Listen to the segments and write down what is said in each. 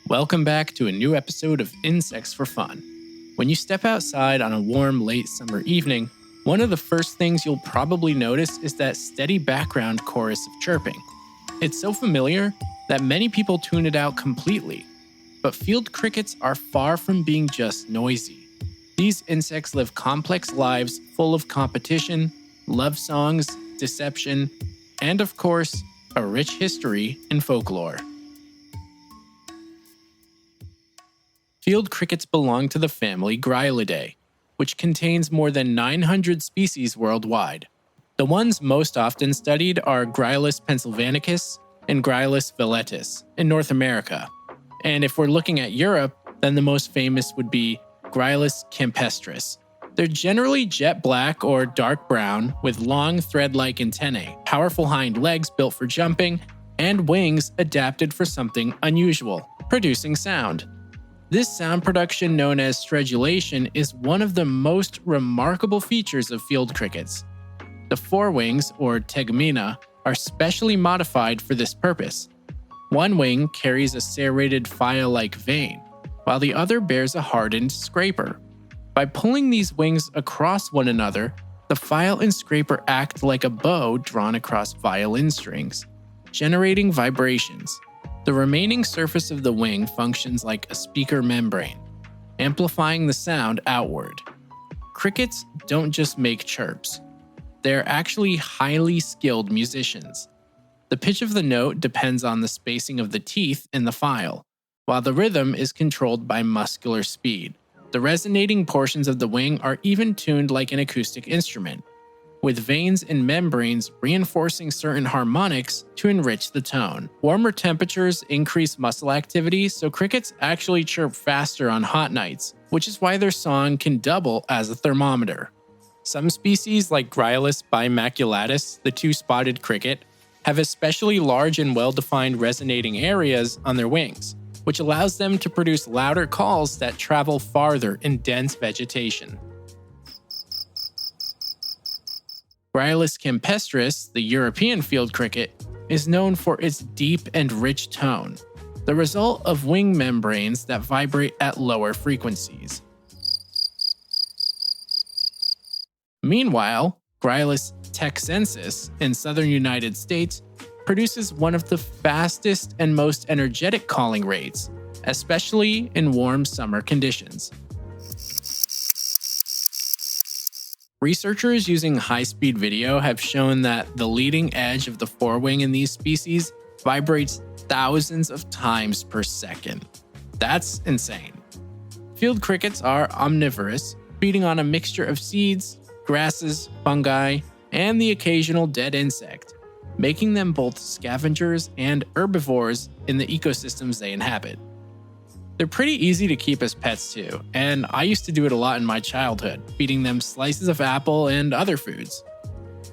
Welcome back to a new episode of Insects for Fun. When you step outside on a warm, late summer evening, one of the first things you'll probably notice is that steady background chorus of chirping. It's so familiar that many people tune it out completely. But field crickets are far from being just noisy. These insects live complex lives full of competition, love songs, deception, and of course, a rich history and folklore. Field crickets belong to the family Grylidae, which contains more than 900 species worldwide. The ones most often studied are Gryllus pennsylvanicus and Gryllus villetus in North America. And if we're looking at Europe, then the most famous would be Gryllus campestris. They're generally jet black or dark brown with long thread-like antennae, powerful hind legs built for jumping, and wings adapted for something unusual, producing sound. This sound production, known as stridulation, is one of the most remarkable features of field crickets. The forewings, or tegumenta, are specially modified for this purpose. One wing carries a serrated file-like vein, while the other bears a hardened scraper. By pulling these wings across one another, the file and scraper act like a bow drawn across violin strings, generating vibrations. The remaining surface of the wing functions like a speaker membrane, amplifying the sound outward. Crickets don't just make chirps. They're actually highly skilled musicians. The pitch of the note depends on the spacing of the teeth in the file, while the rhythm is controlled by muscular speed. The resonating portions of the wing are even tuned like an acoustic instrument, with veins and membranes reinforcing certain harmonics to enrich the tone. Warmer temperatures increase muscle activity, so crickets actually chirp faster on hot nights, which is why their song can double as a thermometer. Some species, like Gryllus bimaculatus, the two-spotted cricket, have especially large and well-defined resonating areas on their wings, which allows them to produce louder calls that travel farther in dense vegetation. Gryllus campestris, the European field cricket, is known for its deep and rich tone, the result of wing membranes that vibrate at lower frequencies. Meanwhile, Gryllus texensis in southern United States produces one of the fastest and most energetic calling rates, especially in warm summer conditions. Researchers using high-speed video have shown that the leading edge of the forewing in these species vibrates thousands of times per second. That's insane. Field crickets are omnivorous, feeding on a mixture of seeds, grasses, fungi, and the occasional dead insect, making them both scavengers and herbivores in the ecosystems they inhabit. They're pretty easy to keep as pets too, and I used to do it a lot in my childhood, feeding them slices of apple and other foods.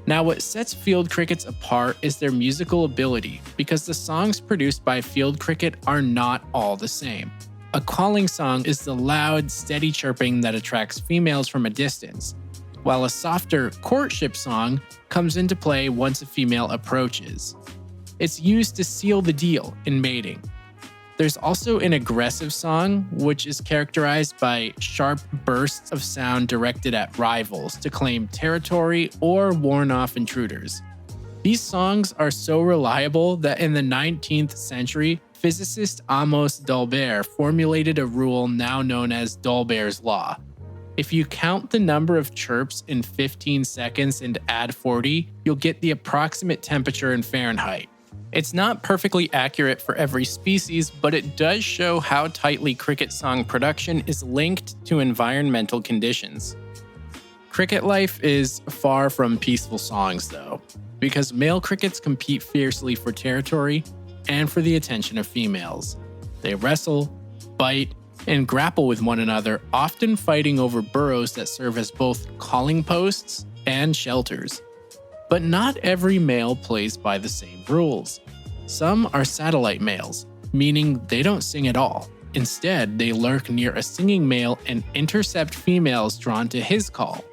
Now, what sets field crickets apart is their musical ability, because the songs produced by field cricket are not all the same. A calling song is the loud, steady chirping that attracts females from a distance, while a softer courtship song comes into play once a female approaches. It's used to seal the deal in mating. There's also an aggressive song, which is characterized by sharp bursts of sound directed at rivals to claim territory or warn off intruders. These songs are so reliable that in the 19th century, physicist Amos Dolbear formulated a rule now known as Dolbear's Law. If you count the number of chirps in 15 seconds and add 40, you'll get the approximate temperature in Fahrenheit. It's not perfectly accurate for every species, but it does show how tightly cricket song production is linked to environmental conditions. Cricket life is far from peaceful songs, though, because male crickets compete fiercely for territory and for the attention of females. They wrestle, bite, and grapple with one another, often fighting over burrows that serve as both calling posts and shelters. But not every male plays by the same rules. Some are satellite males, meaning they don't sing at all. Instead, they lurk near a singing male and intercept females drawn to his call,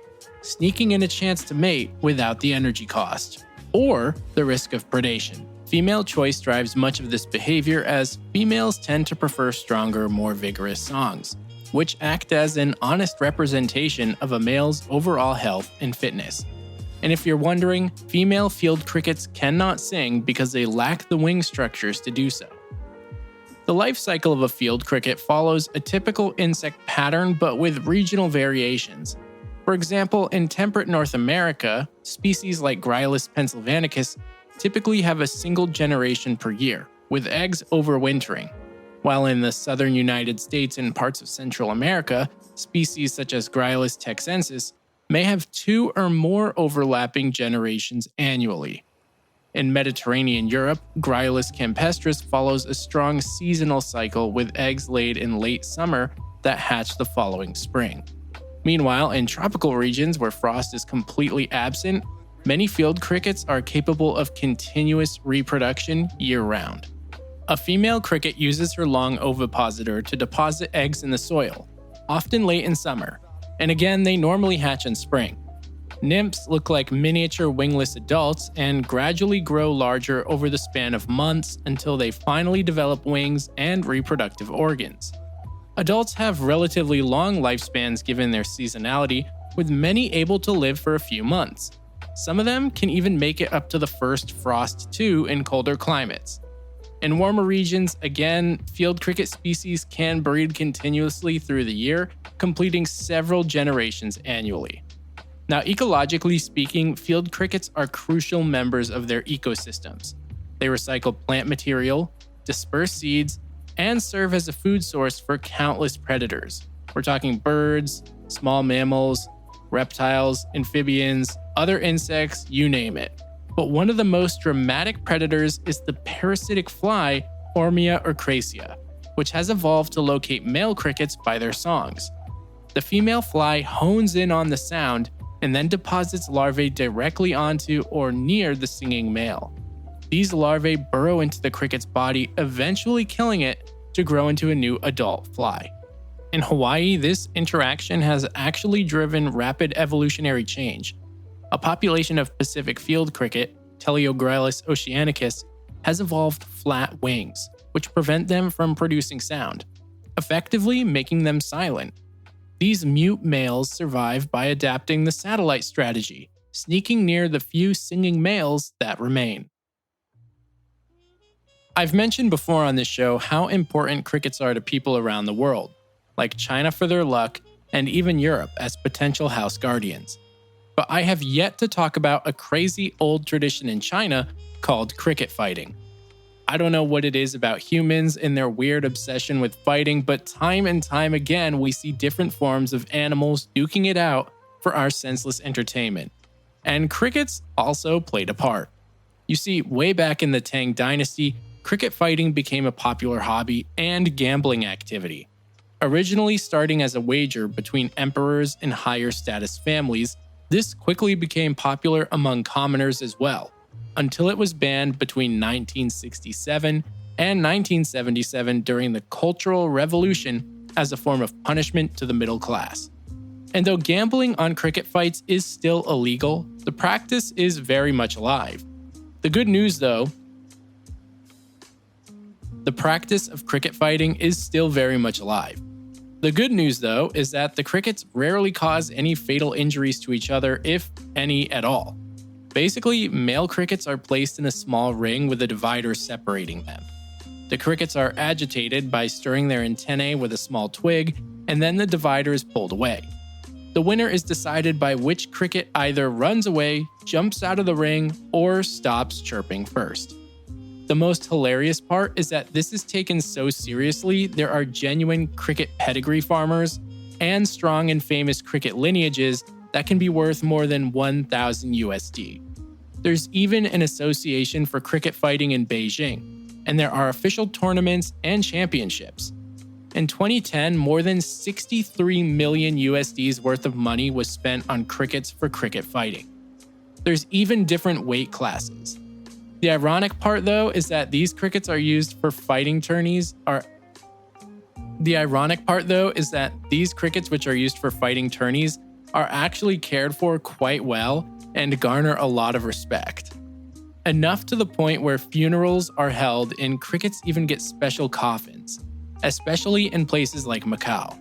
sneaking in a chance to mate without the energy cost or the risk of predation. Female choice drives much of this behavior as females tend to prefer stronger, more vigorous songs, which act as an honest representation of a male's overall health and fitness. And if you're wondering, female field crickets cannot sing because they lack the wing structures to do so. The life cycle of a field cricket follows a typical insect pattern but with regional variations. For example, in temperate North America, species like Gryllus pennsylvanicus typically have a single generation per year, with eggs overwintering, while in the southern United States and parts of Central America, species such as Gryllus texensis may have 2 or more overlapping generations annually. In Mediterranean Europe, Gryllus campestris follows a strong seasonal cycle with eggs laid in late summer that hatch the following spring. Meanwhile, in tropical regions where frost is completely absent, many field crickets are capable of continuous reproduction year-round. A female cricket uses her long ovipositor to deposit eggs in the soil, often late in summer, and again they normally hatch in spring. Nymphs look like miniature wingless adults and gradually grow larger over the span of months until they finally develop wings and reproductive organs. Adults have relatively long lifespans given their seasonality, with many able to live for a few months. Some of them can even make it up to the first frost too in colder climates. In warmer regions, again, field cricket species can breed continuously through the year, completing several generations annually. Now, ecologically speaking, field crickets are crucial members of their ecosystems. They recycle plant material, disperse seeds, and serve as a food source for countless predators. We're talking birds, small mammals, reptiles, amphibians, other insects, you name it. But one of the most dramatic predators is the parasitic fly, Phormia or Cracea, which has evolved to locate male crickets by their songs. The female fly hones in on the sound and then deposits larvae directly onto or near the singing male. These larvae burrow into the cricket's body, eventually killing it to grow into a new adult fly. In Hawaii, this interaction has actually driven rapid evolutionary change. A population of Pacific field cricket, Teleogryllus oceanicus, has evolved flat wings, which prevent them from producing sound, effectively making them silent. These mute males survive by adapting the satellite strategy, sneaking near the few singing males that remain. I've mentioned before on this show how important crickets are to people around the world, like China for their luck, and even Europe as potential house guardians. But I have yet to talk about a crazy old tradition in China called cricket fighting. I don't know what it is about humans and their weird obsession with fighting, but time and time again we see different forms of animals duking it out for our senseless entertainment. And crickets also played a part. You see, way back in the Tang Dynasty, cricket fighting became a popular hobby and gambling activity. Originally starting as a wager between emperors and higher status families, this quickly became popular among commoners as well, until it was banned between 1967 and 1977 during the Cultural Revolution as a form of punishment to the middle class. And though gambling on cricket fights is still illegal, the practice is very much alive. The good news, though, the practice of cricket fighting is still very much alive. The good news, though, is that the crickets rarely cause any fatal injuries to each other, if any at all. Basically, male crickets are placed in a small ring with a divider separating them. The crickets are agitated by stirring their antennae with a small twig, and then the divider is pulled away. The winner is decided by which cricket either runs away, jumps out of the ring, or stops chirping first. The most hilarious part is that this is taken so seriously, there are genuine cricket pedigree farmers and strong and famous cricket lineages that can be worth more than 1,000 USD. There's even an association for cricket fighting in Beijing, and there are official tournaments and championships. In 2010, more than 63 million USD's worth of money was spent on crickets for cricket fighting. There's even different weight classes. The ironic part, though, is that these crickets are used for fighting tourneys are actually cared for quite well and garner a lot of respect. enough to the point where funerals are held and crickets even get special coffins, especially in places like Macau.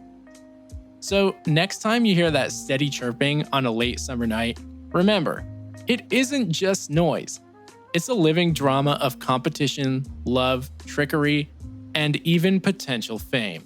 So next time you hear that steady chirping on a late summer night, remember, it isn't just noise. It's a living drama of competition, love, trickery, and even potential fame.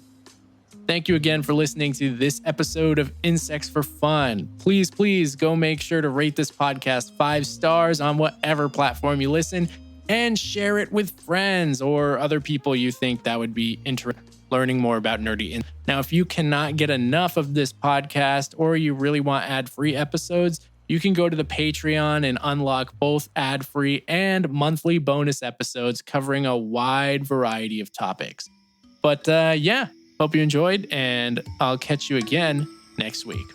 Thank you again for listening to this episode of Insects for Fun. Please go make sure to rate this podcast 5 stars on whatever platform you listen and share it with friends or other people you think that would be interested in learning more about nerdy. Now, if you cannot get enough of this podcast or you really want ad-free episodes, you can go to the Patreon and unlock both ad-free and monthly bonus episodes covering a wide variety of topics. But hope you enjoyed, and I'll catch you again next week.